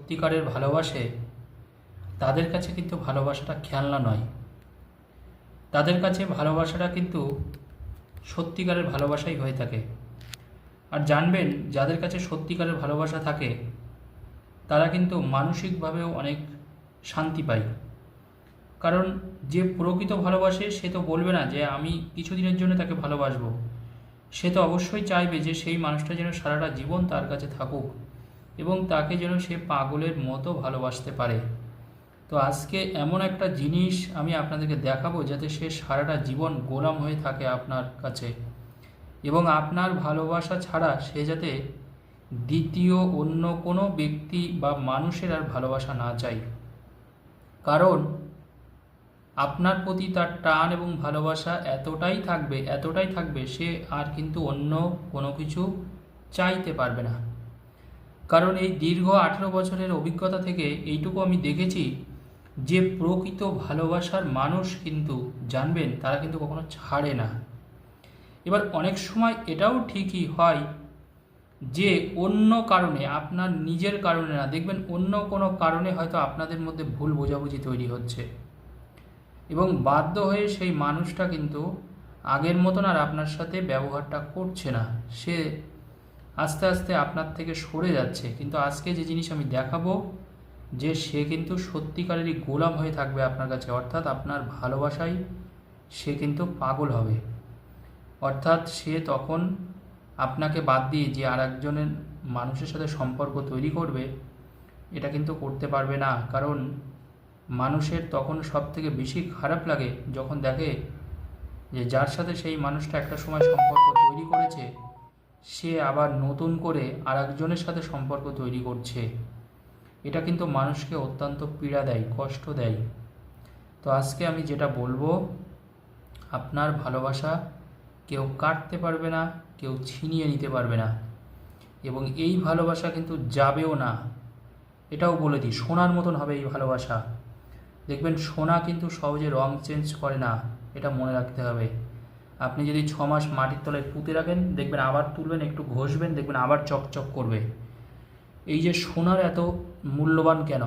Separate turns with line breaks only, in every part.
সত্যিকারের ভালোবাসে তাদের কাছে কিন্তু ভালোবাসাটা খেলনা নয়, তাদের কাছে ভালোবাসাটা কিন্তু সত্যিকারের ভালোবাসাই হয়ে থাকে। আর জানবেন, যাদের কাছে সত্যিকারের ভালোবাসা থাকে তারা কিন্তু মানসিকভাবেও অনেক শান্তি পায়। কারণ যে প্রকৃত ভালোবাসে সে তো বলবে না যে আমি কিছুদিনের জন্য তাকে ভালোবাসবো, সে তো অবশ্যই চাইবে যে সেই মানুষটা যেন সারাটা জীবন তার কাছে থাকুক এবং তাকে যেন সে পাগলের মতো ভালোবাসতে পারে। তো আজকে এমন একটা জিনিস আমি আপনাদেরকে দেখাবো যাতে সে সারাটা জীবন গোলাম হয়ে থাকে আপনার কাছে, এবং আপনার ভালোবাসা ছাড়া সে যাতে দ্বিতীয় অন্য কোনো ব্যক্তি বা মানুষের আর ভালোবাসা না চায়। কারণ আপনার প্রতি তার টান এবং ভালোবাসা এতটাই থাকবে সে আর কিন্তু অন্য কোনো কিছু চাইতে পারবে না। কারণ এই দীর্ঘ 18 বছরের অভিজ্ঞতা থেকে এইটুকু আমি দেখেছি যে প্রকৃত ভালোবাসার মানুষ কিন্তু জানবেন তারা কিন্তু কখনো ছাড়ে না। এবার অনেক সময় এটাও ঠিকই হয় যে অন্য কারণে, আপনার নিজের কারণে না, দেখবেন অন্য কোনো কারণে হয়তো আপনাদের মধ্যে ভুল বোঝাবুঝি তৈরি হচ্ছে এবং বাধ্য হয়ে সেই মানুষটা কিন্তু আগের মতন আর আপনার সাথে ব্যবহারটা করছে না, সে আস্তে আস্তে আপনার থেকে সরে যাচ্ছে। কিন্তু আজকে যে জিনিস আমি দেখাবো যে সে কিন্তু সত্যিকারেরই গোলাম হয়ে থাকবে আপনার কাছে, অর্থাৎ আপনার ভালোবাসায় সে কিন্তু পাগল হবে। অর্থাৎ সে তখন আপনাকে বাদ দিয়ে যে আর একজনের মানুষের সাথে সম্পর্ক তৈরি করবে এটা কিন্তু করতে পারবে না। কারণ মানুষের তখন সব থেকে বেশি খারাপ লাগে যখন দেখে যে যার সাথে সেই মানুষটা একটা সময় সম্পর্ক তৈরি করেছে সে আবার নতুন করে আর একজনের সাথে সম্পর্ক তৈরি করছে। এটা কিন্তু মানুষকে অত্যন্ত পীড়া দেয়, কষ্ট দেয়। তো আজকে আমি যেটা বলবো, আপনার ভালোবাসা কেউ কাটতে পারবে না, কেউ ছিনিয়ে নিতে পারবে না, এবং এই ভালোবাসা কিন্তু যাবেও না। এটাও বলে দিই, সোনার মতন হবে এই ভালোবাসা। দেখবেন সোনা কিন্তু সহজে রং চেঞ্জ করে না, এটা মনে রাখতে হবে। আপনি যদি 6 মাস মাটির তলায় পুঁতে রাখেন, দেখবেন আবার তুলবেন, একটু ঘষবেন, দেখবেন আবার চকচক করবে। এই যে সোনার এত মূল্যবান কেন,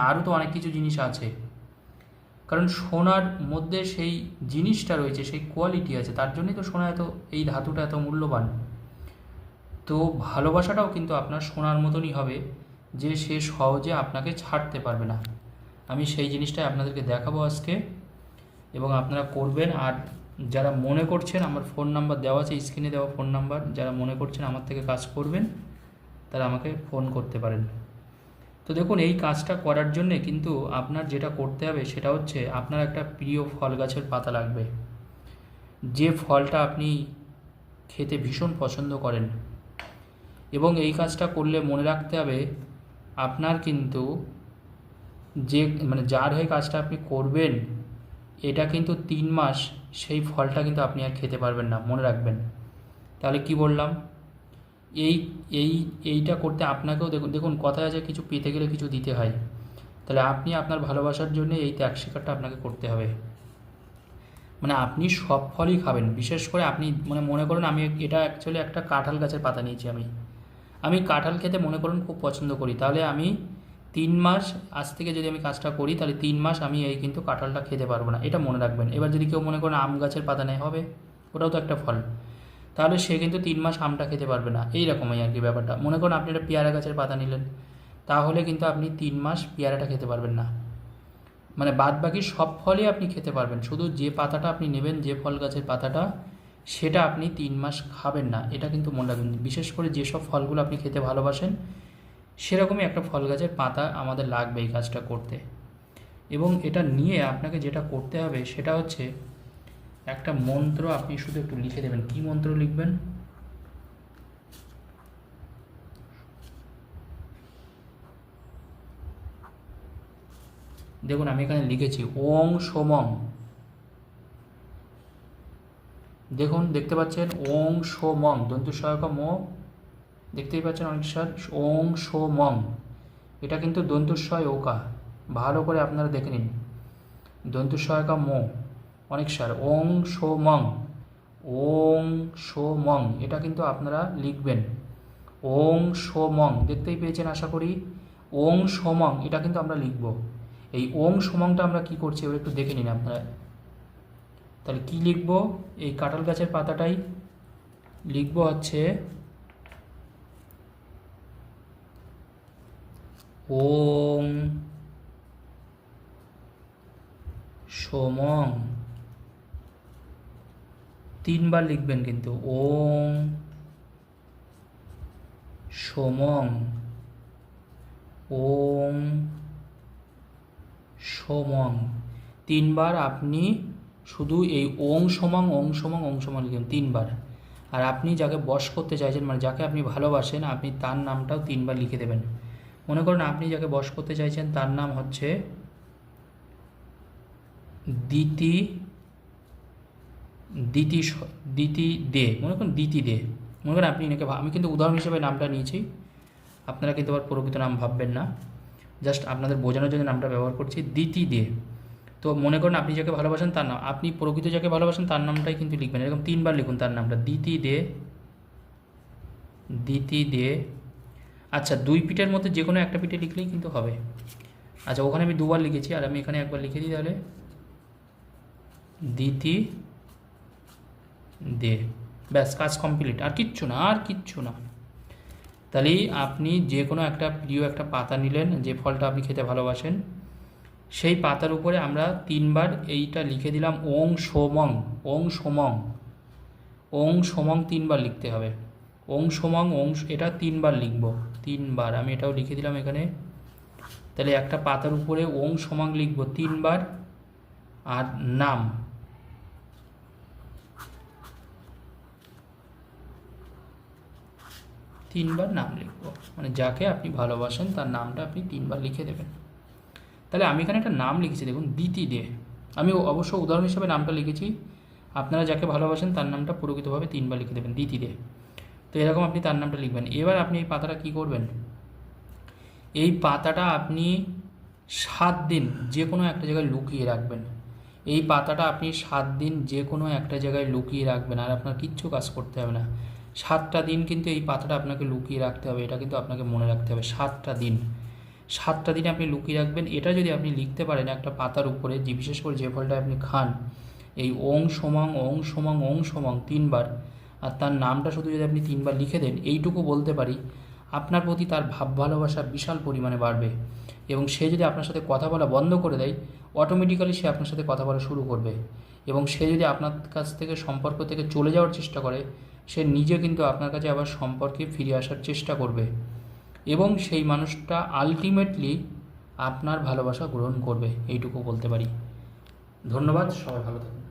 আরও তো অনেক কিছু জিনিস আছে, কারণ সোনার মধ্যে সেই জিনিসটা রয়েছে, সেই কোয়ালিটি আছে, তার জন্যই তো সোনা এত, এই ধাতুটা এত মূল্যবান। তো ভালোবাসাটাও কিন্তু আপনার সোনার মতনই হবে যে সে সহজে আপনাকে ছাড়তে পারবে না। আমি সেই জিনিসটাই আপনাদেরকে দেখাবো আজকে, এবং আপনারা করবেন। আর যারা মনে করছেন, আমার ফোন নাম্বার দেওয়া আছে স্ক্রিনে দেওয়া ফোন নাম্বার, যারা মনে করছেন আমার থেকে কাজ করবেন তারা আমাকে ফোন করতে পারেন। তো দেখুন, এই কাজটা করার জন্যে কিন্তু আপনার যেটা করতে হবে সেটা হচ্ছে আপনার একটা প্রিয় ফল গাছের পাতা লাগবে, যে ফলটা আপনি খেতে ভীষণ পছন্দ করেন। এবং এই কাজটা করলে মনে রাখতে হবে আপনার কিন্তু যে যার হয়ে কাজটা আপনি করবেন এটা কিন্তু 3 মাস সেই ফলটা কিন্তু আপনি আর খেতে পারবেন না, মনে রাখবেন। তাহলে কি বললাম, এই এই এইটা করতে আপনাকেও দেখুন কথায় আছে কিছু পেতে গেলে কিছু দিতে হয়। তাহলে আপনি আপনার ভালোবাসার জন্য এই ত্যাগ স্বীকারটা আপনাকে করতে হবে। আপনি সব ফলই খাবেন, বিশেষ করে আপনি মনে করুন, আমি এটা অ্যাকচুয়ালি একটা কাঁঠাল গাছের পাতা নিয়েছি। আমি কাঁঠাল খেতে মনে করুন খুব পছন্দ করি, তাহলে আমি 3 মাস, আজ থেকে যদি আমি কাজটা করি তাহলে 3 মাস আমি এই কিন্তু কাঁঠালটা খেতে পারবো না, এটা মনে রাখবেন। এবার যদি কেউ মনে করেন আম গাছের পাতা নেই, হবে, ওটাও তো একটা ফল, তাহলে সে কিন্তু 3 মাস আমটা খেতে পারবে না। এইরকমই আর কি ব্যাপারটা। মনে করুন আপনি একটা পেয়ারা গাছের পাতা নিলেন, তাহলে কিন্তু আপনি 3 মাস পেয়ারাটা খেতে পারবেন না। বাদ বাকি সব ফলই আপনি খেতে পারবেন, শুধু যে পাতাটা আপনি নেবেন, যে ফল গাছের পাতাটা, সেটা আপনি 3 মাস খাবেন না, এটা কিন্তু মনে রাখবেন। বিশেষ করে যেসব ফলগুলো আপনি খেতে ভালোবাসেন সেরকমই একটা ফল গাছের পাতা আমাদের লাগবে এই কাজটা করতে। এবং এটা নিয়ে আপনাকে যেটা করতে হবে সেটা হচ্ছে একটা মন্ত্র আপনি শুধু একটু লিখে দেবেন। কি মন্ত্র লিখবেন? দেখুন আমি এখানে লিখেছি ওং সোমং। দেখুন, দেখতে পাচ্ছেন ওং সোমং, দন্তুসহায়ক ম, দেখতেই পাচ্ছেন অনেক স্যার, ওং সোমং, এটা কিন্তু দন্তুস্বয় ওকা, ভালো করে আপনারা দেখে নিন, দন্তুসহায়ক ম অনেক স্যার, ওং সোমং, ওং সোমং, এটা কিন্তু আপনারা লিখবেন ওং সোমং। দেখতেই পেয়েছেন আশা করি, ওং সমং এটা কিন্তু আমরা লিখব। এই ওং সমংটা আমরা কি করছি এবার একটু দেখে নিন আপনারা। তাহলে কি লিখব, এই কাঁঠাল গাছের পাতাটাই লিখব হচ্ছে ওং সমং, 3 বার লিখবেন কিন্তু, ওং সমং, ওং সমং 3 বার আপনি শুধু এই ওং সমং ওং সমং ওং সমং লিখবেন 3 বার। আর আপনি যাকে বশ করতে চাইছেন, মানে যাকে আপনি ভালোবাসেন, আপনি তার নামটাও 3 বার লিখে দেবেন। মনে করুন আপনি যাকে বশ করতে চাইছেন তার নাম হচ্ছে দিতি দে, মনে করুন দিতি দে। মনে করেন আপনি এনাকে, আমি কিন্তু উদাহরণ হিসেবে নামটা নিয়েছি, আপনারা কিন্তু আবার প্রকৃত নাম ভাববেন না, জাস্ট আপনাদের বোঝানোর জন্য নামটা ব্যবহার করছি, দিতি দে। তো মনে করুন আপনি যাকে ভালোবাসেন তার নাম, আপনি প্রকৃত যাকে ভালোবাসেন তার নামটাই কিন্তু লিখবেন। এরকম 3 বার লিখুন তার নামটা, দিতি দে। আচ্ছা 2 পিঠের মধ্যে যে কোনো একটা পিঠে লিখলেই কিন্তু হবে। আচ্ছা ওখানে আমি 2 বার লিখেছি, আর আমি এখানে একবার লিখে দিই, তাহলে দিতি দে, ব্যাস কাজ কমপ্লিট। আর কিচ্ছু না। তাহলে আপনি যে কোনো একটা প্রিয় একটা পাতা নিলেন, যে ফলটা আপনি খেতে ভালোবাসেন, সেই পাতার উপরে আমরা 3 বার এইটা লিখে দিলাম ওং সমং। ওং সমং 3 বার লিখতে হবে। ওং সমং এটা 3 বার লিখব, 3 বার। আমি এটাও লিখে দিলাম এখানে। তাহলে একটা পাতার উপরে ওং সমং লিখব 3 বার, আর নাম 3 বার নাম লিখব, মানে যাকে আপনি ভালোবাসেন তার নামটা আপনি 3 বার লিখে দেবেন। তাহলে আমি এখানে একটা নাম লিখেছি, দেখুন দিতি দে। আমি অবশ্য উদাহরণ হিসেবে নামটা লিখেছি, আপনারা যাকে ভালোবাসেন তার নামটা প্রকৃতভাবে 3 বার লিখে দেবেন, দিতি দে। তো এরকম আপনি তার নামটা লিখবেন। এবার আপনি এই পাতাটা কী করবেন, এই পাতাটা আপনি 7 দিন যে কোনো একটা জায়গায় লুকিয়ে রাখবেন। এই পাতাটা আপনি 7 দিন যে কোনো একটা জায়গায় লুকিয়ে রাখবেন, আর আপনার কিচ্ছু কাজ করতে হবে না। 7টা দিন কিন্তু এই পাতাটা আপনাকে লুকিয়ে রাখতে হবে, এটা কিন্তু আপনাকে মনে রাখতে হবে। 7টা দিনে আপনি লুকিয়ে রাখবেন। এটা যদি আপনি লিখতে পারেন একটা পাতার উপরে, যে বিশেষ করে যে ফলটা আপনি খান, এই ওং সমং 3 বার, আর তার নামটা শুধু যদি আপনি 3 বার লিখে দেন, এইটুকু বলতে পারি আপনার প্রতি তার ভাব ভালোবাসা বিশাল পরিমাণে বাড়বে। এবং সে যদি আপনার সাথে কথা বলা বন্ধ করে দেয়, অটোমেটিক্যালি সে আপনার সাথে কথা বলা শুরু করবে। এবং সে যদি আপনার কাছ থেকে সম্পর্ক থেকে চলে যাওয়ার চেষ্টা করে, সে নিজে কিন্তু আপনার কাছে আবার সম্পর্কে ফিরে আসার চেষ্টা করবে, এবং সেই মানুষটা আলটিমেটলি আপনার ভালোবাসা গ্রহণ করবে, এইটুকু বলতে পারি। ধন্যবাদ, সবাই ভালো থাকুন।